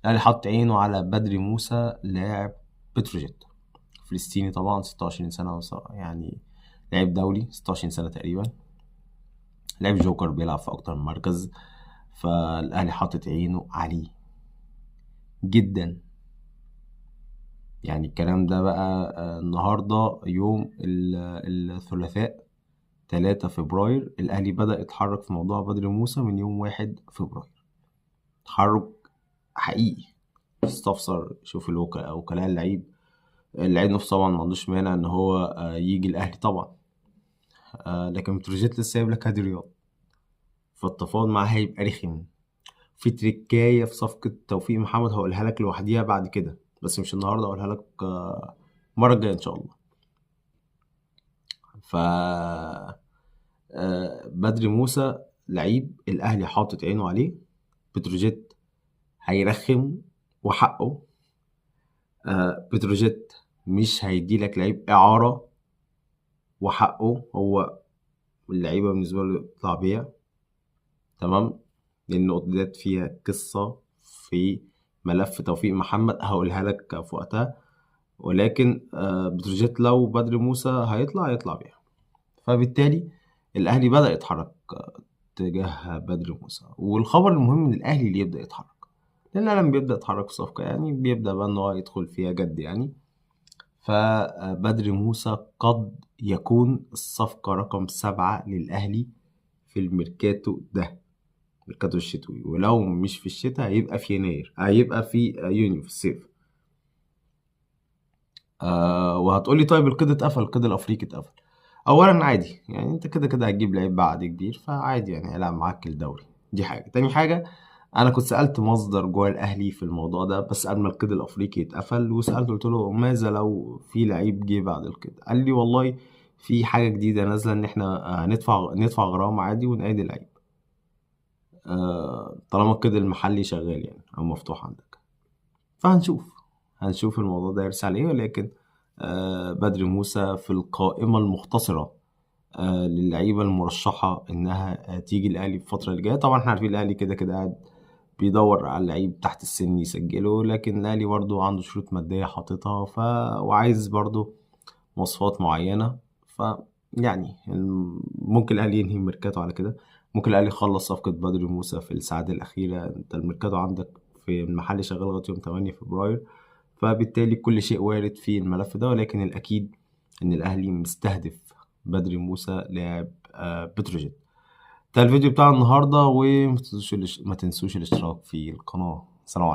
الاهلي حط عينه على بدري موسى لاعب بتروجيت، فلسطيني طبعا، 26 سنة يعني لاعب دولي 26 سنة تقريبا، لاعب جوكر بيلعب في أكتر من مركز. فالأهلي حاطط عينه عليه جدا. يعني الكلام ده بقى النهاردة يوم الثلاثاء 3 فبراير. الأهلي بدأ يتحرك في موضوع بدري موسى من يوم 1 فبراير، تحرك حقيقي. استفسر شوف وكلاء اللعيب نفسه طبعا ما عندوش مانع ان هو يجي الاهلي طبعا، لكن بتروجيت لسه سايب لك هادي رياض، فالتفاوض معاه هيبقى رخم. في تريكايه في صفقه توفيق محمد هقولها لك لوحديها بعد كده، بس مش النهارده، هقولها لك المره الجايه ان شاء الله. ف بدري موسى لعيب الاهلي حاطط عينه عليه، بتروجيت هيرخم وحقه. بتروجيت مش هيديلك لعيب اعاره وحقه، هو اللعيبه بالنسبه له يطلع بيها تمام. لان النقطه ديت فيها قصه في ملف توفيق محمد هقولها لك في وقتها، ولكن بتروجيت لو بدري موسى هيطلع بيها. فبالتالي الاهلي بدأ يتحرك تجاه بدري موسى. والخبر المهم ان الاهلي اللي يبدأ يتحرك، لان لما بيبدأ يتحرك في صفقة يعني بيبدأ بقى ان هو يدخل فيها جد يعني. فبدري موسى قد يكون الصفقة رقم 7 للأهلي في الميركاتو ده، الميركاتو الشتوي. ولو مش في الشتاء هيبقى في يناير، هيبقى في يونيو في الصيف. وهتقولي طيب القيد اتقفل، القيد الأفريقي اتقفل. أولا عادي يعني، أنت كده كده هتجيب لعيب بعد كبير، فعادي يعني هيلعب معاك الدوري. دي حاجة. تاني حاجة، أنا كنت سألت مصدر جوه الأهلي في الموضوع ده بس قبل ما القيد الأفريقي يتقفل، وسألته قلت له ماذا لو في لعيب جه بعد القيد؟ قال لي والله في حاجة جديدة نازلة إن إحنا ندفع غرامة عادي ونعيد اللعيب، طالما القيد المحلي شغال يعني أو مفتوح عندك. هنشوف الموضوع ده يرسى على ايه. ولكن بدري موسى في القائمة المختصرة للعيبة المرشحة انها تيجي الاهلي في الفترة اللي جاية. طبعا احنا عارفين الاهلي كده كده قاعد بيدور على لعيب تحت السن يسجله، لكن الاهلي برضو عنده شروط مادية حاططها وعايز برضو مواصفات معينة. ف يعني ممكن الاهلي ينهي ميركاتو على كده، ممكن الاهلي يخلص صفقة بدري موسى في الساعات الأخيرة. انت الميركاتو عندك في المحل شغال لغاية يوم 8 فبراير، فبالتالي كل شيء وارد في الملف ده. ولكن الأكيد إن الأهلي مستهدف بدري موسى لاعب بتروجيت. ده الفيديو بتاع النهاردة، وما تنسوش الاشتراك في القناة. سلام عليكم.